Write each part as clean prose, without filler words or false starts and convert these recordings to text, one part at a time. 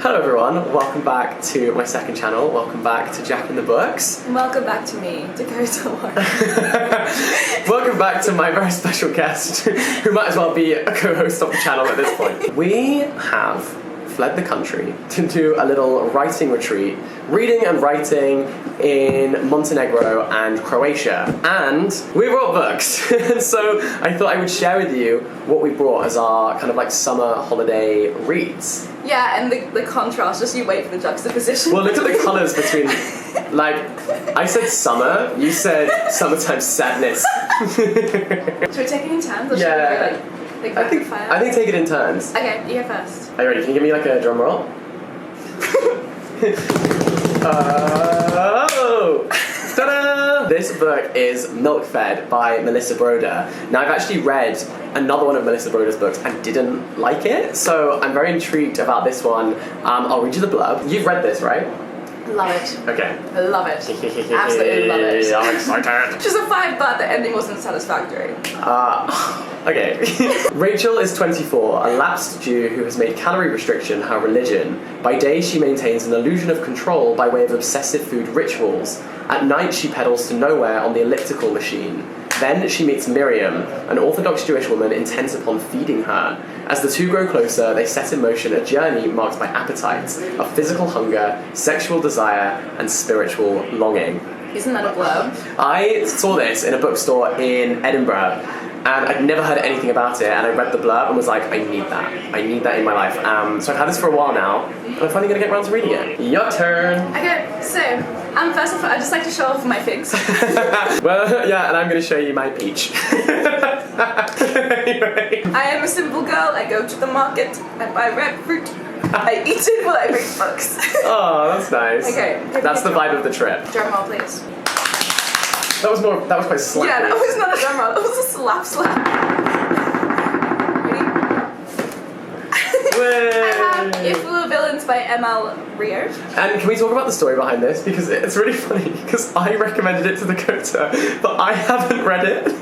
Hello everyone, welcome back to my second channel, welcome back to Jack in the Books. And welcome back to me, Dakota Warren. Welcome back to my very special guest, who might as well be a co-host of the channel at this point. We have fled the country to do a little writing retreat, reading and writing in Montenegro and Croatia. And we brought books, and so I thought I would share with you what we brought as our kind of like summer holiday reads. Yeah, and the contrast, just you wait for the juxtaposition. Well, look at the colours between, like, I said summer, you said summertime sadness. Should we take it in turns? Or Yeah. should we go, like fire? I think take it in turns. Okay, you go first. Are you ready? Can you give me like a drum roll? Oh! Ta-da! This book is Milk Fed by Melissa Broder. Now, I've actually read another one of Melissa Broder's books and didn't like it, so I'm very intrigued about this one. I'll read you the blurb. You've read this, right? Love it. Okay. I love it. Absolutely love it. I'm excited. She's a 5, but the ending wasn't satisfactory. Okay. Rachel is 24, a lapsed Jew who has made calorie restriction her religion. By day, she maintains an illusion of control by way of obsessive food rituals. At night, she pedals to nowhere on the elliptical machine. Then she meets Miriam, an Orthodox Jewish woman intent upon feeding her. As the two grow closer, they set in motion a journey marked by appetites of physical hunger, sexual desire, and spiritual longing. Isn't that a blurb? I saw this in a bookstore in Edinburgh, and I'd never heard anything about it, and I read the blurb and was like, I need that in my life. So I've had this for a while now, and I'm finally going to get around to reading it. Your turn! Okay, so, first of all, I'd just like to show off my figs. Well, yeah, and I'm going to show you my peach. Anyway. I am a simple girl, I go to the market, I buy red fruit, I eat it while I read books. Oh, that's nice. Okay. That's the vibe of the trip. Drum roll, please. That was quite slappy. Yeah, that was not a drum roll, that was a slap. Ready? I have If We Were Villains by M.L. Rio. And can we talk about the story behind this? Because it's really funny, because I recommended it to Dakota, but I haven't read it.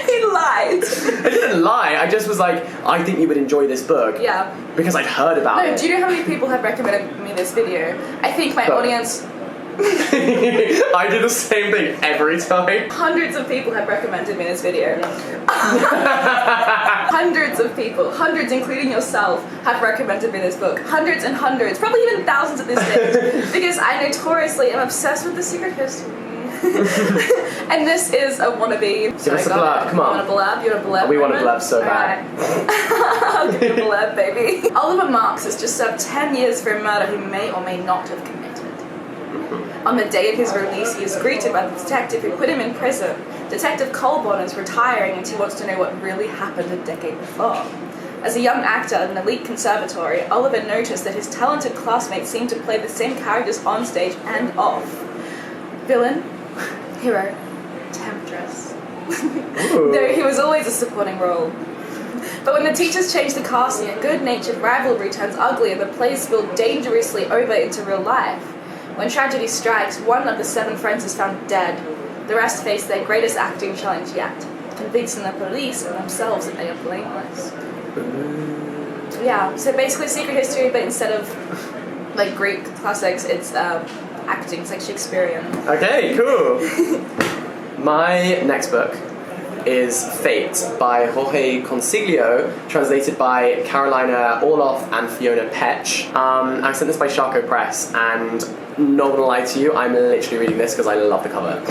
He lied. I didn't lie, I just was like, I think you would enjoy this book. Yeah. Because I'd heard about it. No, do you know how many people have recommended me this video? I think my audience... I do the same thing every time. Hundreds of people have recommended me this video. Hundreds of people, hundreds including yourself, have recommended me this book. Hundreds and hundreds, probably even thousands at this stage, because I notoriously am obsessed with The Secret History. And this is a wannabe. Give us a blurb, come on. You want a blurb? You want a blurb? We want a blurb so bad. Right. I'll give you a blurb, baby. Oliver Marks has just served 10 years for a murder he may or may not have committed. On the day of his release, he is greeted by the detective who put him in prison. Detective Colborn is retiring and he wants to know what really happened a decade before. As a young actor at an elite conservatory, Oliver noticed that his talented classmates seemed to play the same characters on stage and off. Villain, hero, temptress. Though he was always a supporting role. But when the teachers changed the casting, a good-natured rivalry turns ugly and the plays spill dangerously over into real life. When tragedy strikes, one of the 7 friends is found dead. The rest face their greatest acting challenge yet, convincing the police and themselves that they are blameless. Yeah, so basically Secret History, but instead of like Greek classics, it's acting, it's like Shakespearean. Okay, cool. My next book is Fate by Jorge Consiglio, translated by Carolina Orloff and Fiona Petch. I sent this by Charco Press, and not gonna lie to you, I'm literally reading this because I love the cover.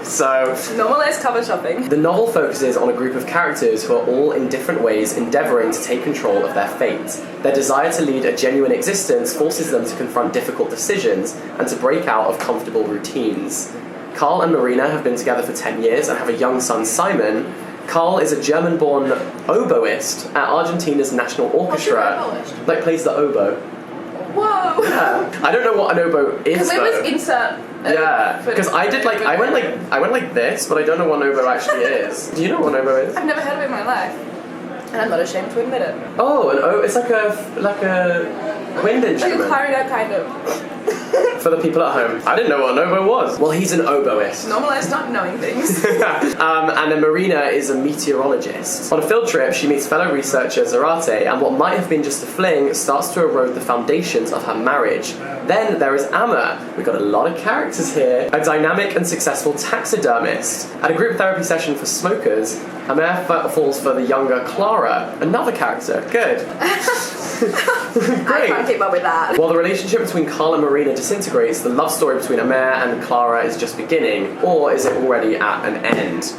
So, Normalize cover shopping. the novel focuses on a group of characters who are all in different ways endeavouring to take control of their fate. Their desire to lead a genuine existence forces them to confront difficult decisions and to break out of comfortable routines. Carl and Marina have been together for 10 years and have a young son, Simon. Carl is a German-born oboist at Argentina's National Orchestra. Like, plays the oboe. Whoa! Yeah. I don't know what an oboe is, Can we always insert... Yeah, because I went like this, but I don't know what an oboe actually is. Do you know what an oboe is? I've never heard of it in my life. And I'm not ashamed to admit it. Oh, it's like a wind instrument. Like a clarinet, kind of. For the people at home, I didn't know what an oboe was. Well, he's an oboist. Normalize not knowing things. And then Marina is a meteorologist. On a field trip, she meets fellow researcher Zarate, and what might have been just a fling starts to erode the foundations of her marriage. Then there is Amma. We've got a lot of characters here. A dynamic and successful taxidermist. At a group therapy session for smokers, Amma falls for the younger Clara. Another character. Good. I can't keep up with that. While the relationship between Carl and Marina disintegrates, the love story between Amer and Clara is just beginning, or is it already at an end?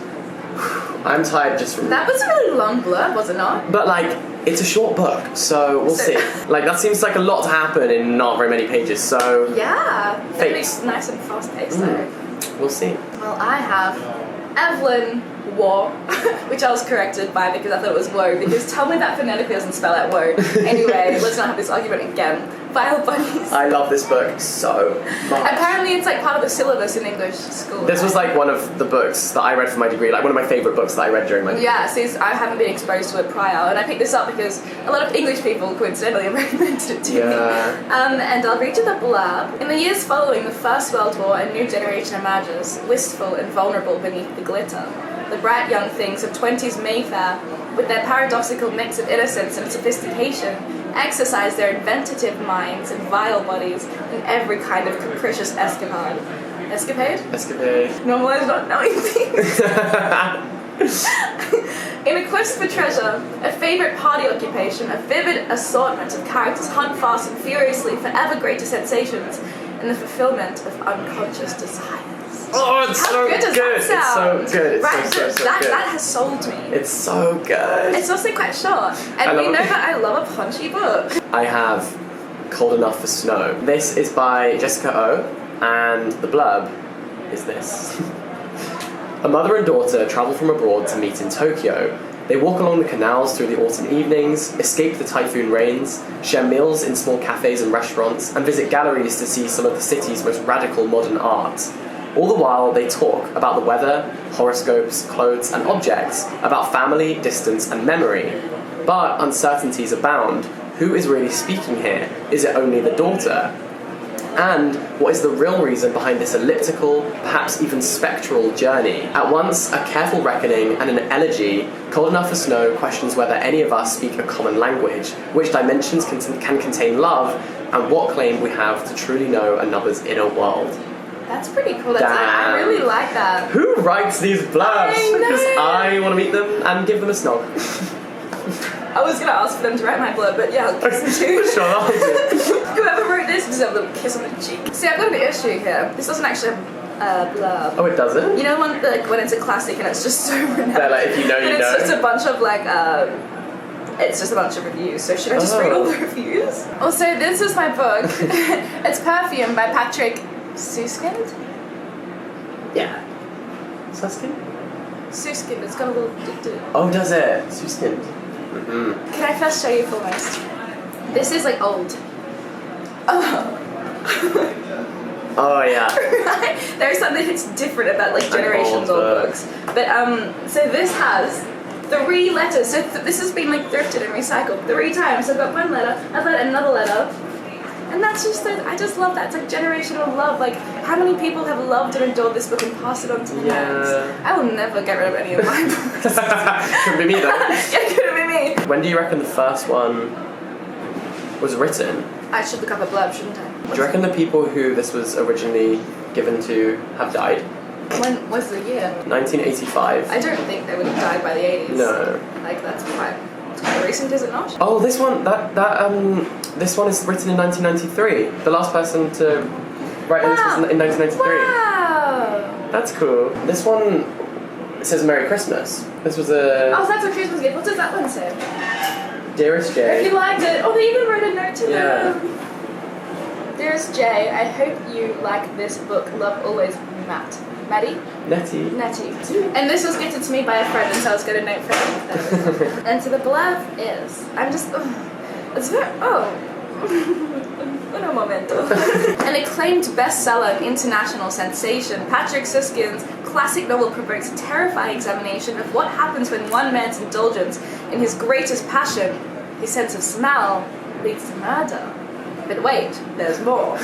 I'm tired just from... That was a really long blurb, was it not? But, like, it's a short book, so we'll see. Like, that seems like a lot to happen in not very many pages, so... Yeah. Fate. It's nice and fast-paced, though. We'll see. Well, I have Evelyn War, which I was corrected by because I thought it was woe, because tell me that phonetically doesn't spell out woe. Anyway, let's not have this argument again. Vile Bunnies. I love this book so much. Apparently it's like part of the syllabus in English school. This was like one of the books that I read for my degree, like one of my favourite books that I read during my degree. Yeah, see, I haven't been exposed to it prior, and I picked this up because a lot of English people coincidentally recommended it to me. And I'll read you the blurb. In the years following the First World War, a new generation emerges, wistful and vulnerable beneath the glitter. The bright young things of 20s Mayfair, with their paradoxical mix of innocence and sophistication, exercise their inventive minds and vile bodies in every kind of capricious escapade. Escapade? Escapade. Normalize not knowing things. In a quest for treasure, a favourite party occupation, a vivid assortment of characters hunt fast and furiously for ever greater sensations in the fulfilment of unconscious desires. Oh, it's so good. It's so good. It's so good. That has sold me. It's so good. It's also quite short. And we know that I love a punchy book. I have Cold Enough for Snow. This is by Jessica O, and the blurb is this. A mother and daughter travel from abroad to meet in Tokyo. They walk along the canals through the autumn evenings, escape the typhoon rains, share meals in small cafes and restaurants, and visit galleries to see some of the city's most radical modern art. All the while, they talk about the weather, horoscopes, clothes, and objects, about family, distance, and memory. But uncertainties abound. Who is really speaking here? Is it only the daughter? And what is the real reason behind this elliptical, perhaps even spectral journey? At once a careful reckoning and an elegy, Cold Enough for Snow questions whether any of us speak a common language, which dimensions can contain love, and what claim we have to truly know another's inner world. That's pretty cool. I really like that. Who writes these blurbs? Because I want to meet them and give them a snog. I was going to ask for them to write my blurb, but yeah, I'll kiss them too. Sure, I'll do. Whoever wrote this deserves a little kiss on the cheek. See, I've got an issue here. This doesn't actually have a blurb. Oh, it doesn't? You know when it's a classic and it's just so renowned? They're like, if you know, you know. It's just a bunch of it's just a bunch of reviews, so should I just read all the reviews? Also, this is my book. It's Perfume by Patrick Suskind? Yeah. Suskind? Suskind, it's got a little... Oh, does it? Suskind. Mm-hmm. Can I first show you foremost? This is like old. Oh. Oh, yeah. Right? There's something that's different about like generations old books. But so this has 3 letters. So this has been like thrifted and recycled 3 times. So I've got one letter, I've got another letter. And that's just like, I just love that. It's like generational love. Like, how many people have loved and adored this book and passed it on to the next? I will never get rid of any of my books. Couldn't be me though. Yeah, couldn't be me. When do you reckon the first one was written? I should look up a blurb, shouldn't I? Do you reckon the people who this was originally given to have died? When was the year? 1985. I don't think they would have died by the 80s. No. Like, that's quite recent, is it not? Oh, this one, this one is written in 1993. The last person to write this was in 1993. Wow! That's cool. This one, it says Merry Christmas. This was a... Oh, so that's a Christmas gift. What does that one say? Dearest Jay. If you liked it. Oh, they even wrote a note to them. Dearest Jay, I hope you like this book. Love always, Matt. Maddie? Nettie. And this was gifted to me by a friend, and so I was going to note for him. And so the blurb is, it's very, un momento. An acclaimed bestseller and international sensation, Patrick Suskind's classic novel provokes a terrifying examination of what happens when one man's indulgence in his greatest passion, his sense of smell, leads to murder. But wait, there's more.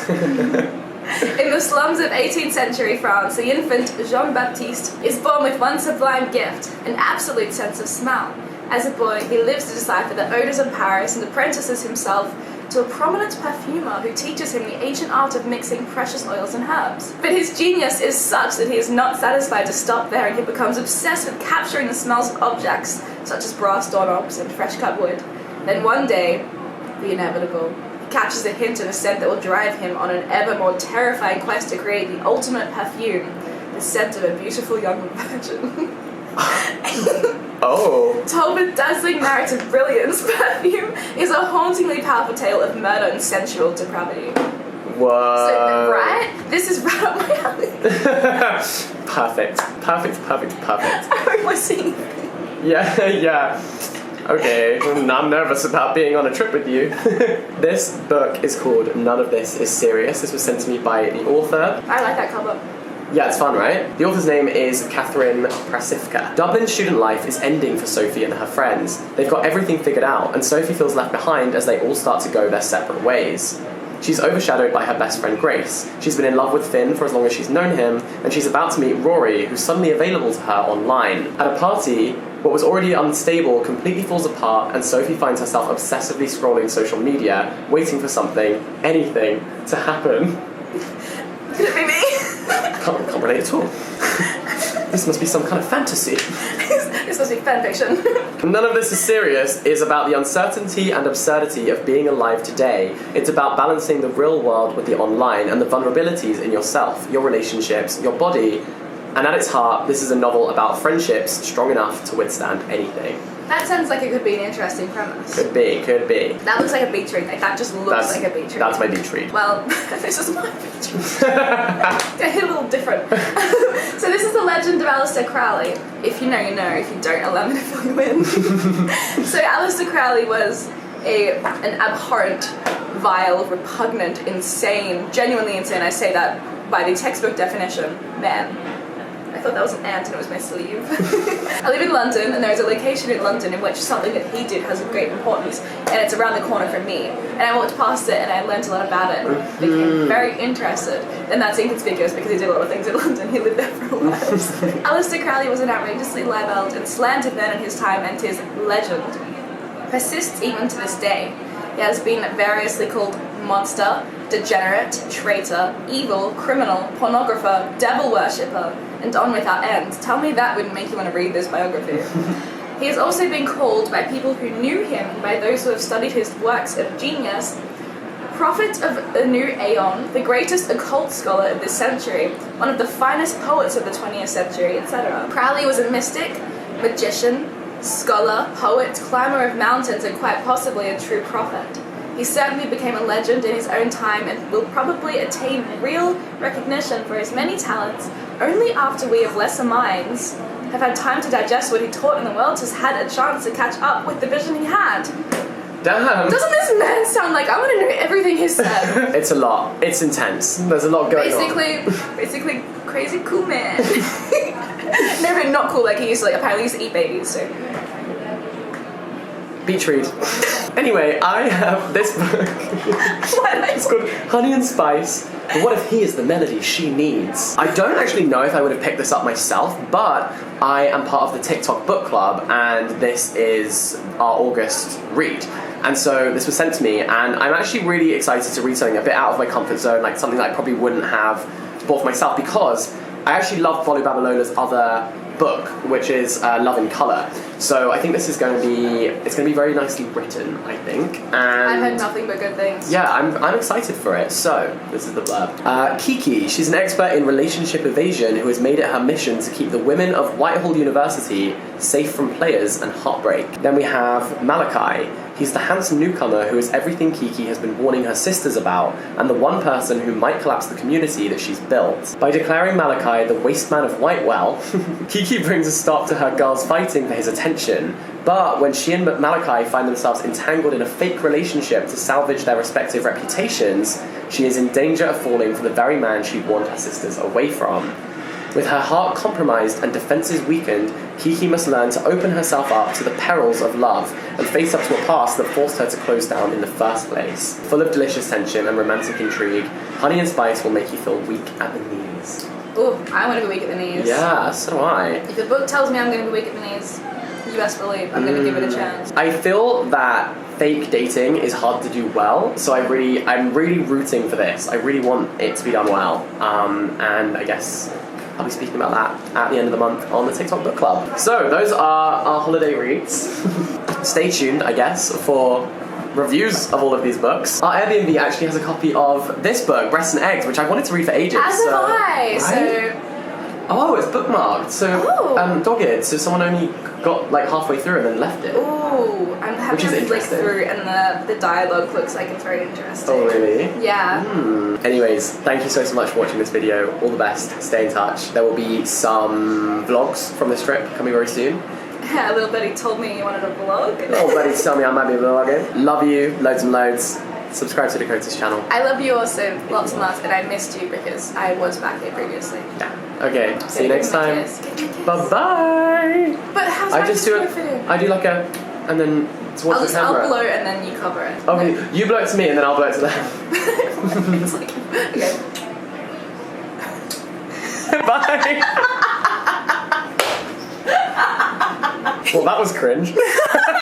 In the slums of 18th century France, the infant Jean-Baptiste is born with one sublime gift, an absolute sense of smell. As a boy, he lives to decipher the odours of Paris and apprentices himself to a prominent perfumer who teaches him the ancient art of mixing precious oils and herbs. But his genius is such that he is not satisfied to stop there, and he becomes obsessed with capturing the smells of objects such as brass doorknobs and fresh-cut wood. Then one day, the inevitable, he catches a hint of a scent that will drive him on an ever more terrifying quest to create the ultimate perfume, the scent of a beautiful young virgin. Oh. Told with dazzling narrative brilliance, Perfume is a hauntingly powerful tale of murder and sensual depravity. Whoa. So, right? This is right up my alley. Perfect. I hope we're seeing. Yeah. Okay, I'm nervous about being on a trip with you. This book is called None of This Is Serious. This was sent to me by the author. I like that cover. Yeah, it's fun, right? The author's name is Catherine Prasivka. Dublin's student life is ending for Sophie and her friends. They've got everything figured out, and Sophie feels left behind as they all start to go their separate ways. She's overshadowed by her best friend Grace. She's been in love with Finn for as long as she's known him, and she's about to meet Rory, who's suddenly available to her online. At a party, what was already unstable completely falls apart, and Sophie finds herself obsessively scrolling social media, waiting for something, anything, to happen. Could it be me? Can't relate at all. This must be some kind of fantasy. This must be fanfiction. None of This Is Serious is about the uncertainty and absurdity of being alive today. It's about balancing the real world with the online and the vulnerabilities in yourself, your relationships, your body. And at its heart, this is a novel about friendships strong enough to withstand anything. That sounds like it could be an interesting premise. Could be. That looks like a beach read. Like, that just looks like a beach read. That's my beach read. Well, this is my beach read. I hit a little different. So this is the legend of Alistair Crowley. If you know, you know. If you don't, allow me to fill you in. So Alistair Crowley was an abhorrent, vile, repugnant, insane, genuinely insane. I say that by the textbook definition, man. I thought that was an ant and it was my sleeve. I live in London, and there is a location in London in which something that he did has a great importance, and it's around the corner from me. And I walked past it and I learned a lot about it and became very interested. And that's inconspicuous because he did a lot of things in London. He lived there for a while. Alistair Crowley was an outrageously libelled and slandered man in his time, and his legend persists even to this day. He has been variously called monster, degenerate, traitor, evil, criminal, pornographer, devil worshipper, and on without end. Tell me that wouldn't make you want to read this biography. He has also been called by people who knew him, by those who have studied his works of genius, prophet of a new aeon, the greatest occult scholar of this century, one of the finest poets of the 20th century, etc. Crowley was a mystic, magician, scholar, poet, climber of mountains, and quite possibly a true prophet. He certainly became a legend in his own time and will probably attain real recognition for his many talents only after we of lesser minds have had time to digest what he taught and the world has had a chance to catch up with the vision he had. Damn. Doesn't this man sound like I want to know everything he said? It's a lot. It's intense. There's a lot going on. Basically, crazy cool man. Never been not cool, like he used to, apparently used to eat babies, so. Beach read. Anyway, I have this book. It's called Honey and Spice. But what if he is the melody she needs? I don't actually know if I would have picked this up myself, but I am part of the TikTok book club, and this is our August read. And so this was sent to me, and I'm actually really excited to read something a bit out of my comfort zone, like something that I probably wouldn't have bought for myself, because I actually love Bolu Babalola's other book, which is Love in Colour. So I think this is going to be very nicely written, I think. And I've heard nothing but good things. Yeah, I'm excited for it. So this is the blurb. Kiki, she's an expert in relationship evasion who has made it her mission to keep the women of Whitehall University safe from players and heartbreak. Then we have Malachi. He's the handsome newcomer who is everything Kiki has been warning her sisters about, and the one person who might collapse the community that she's built. By declaring Malachi the waste man of Whitewell, Kiki brings a stop to her girls fighting for his attention. But when she and Malachi find themselves entangled in a fake relationship to salvage their respective reputations, she is in danger of falling for the very man she warned her sisters away from. With her heart compromised and defences weakened, Kiki must learn to open herself up to the perils of love and face up to a past that forced her to close down in the first place. Full of delicious tension and romantic intrigue, Honey and Spice will make you feel weak at the knees. Ooh, I want to be weak at the knees. Yeah, so do I. If the book tells me I'm going to be weak at the knees, you best believe I'm going to give it a chance. I feel that fake dating is hard to do well, so I'm really rooting for this. I really want it to be done well. And I guess I'll be speaking about that at the end of the month on the TikTok Book Club. So those are our holiday reads. Stay tuned, I guess, for reviews of all of these books. Our Airbnb actually has a copy of this book, Breasts and Eggs, which I've wanted to read for ages. As have I. Right? So. Oh, it's bookmarked. So, dogged. So someone only got like halfway through and then left it. Ooh, I'm having to flick through, and the dialogue looks like it's very interesting. Oh, really? Yeah. Anyways, thank you so much for watching this video. All the best. Stay in touch. There will be some vlogs from this trip coming very soon. Yeah, little Betty told me you wanted a vlog. Little Betty told me I might be vlogging. Love you, loads and loads. Subscribe to Dakota's channel. I love you also, lots and lots, and I missed you because I was back here previously. Yeah. Okay, see you next time. Bye bye. But how's I just do it. I do like a, and then towards the camera. I'll blow and then you cover it. Okay, you blow it to me and then I'll blow it to them. It's like, okay. Bye. Well, that was cringe.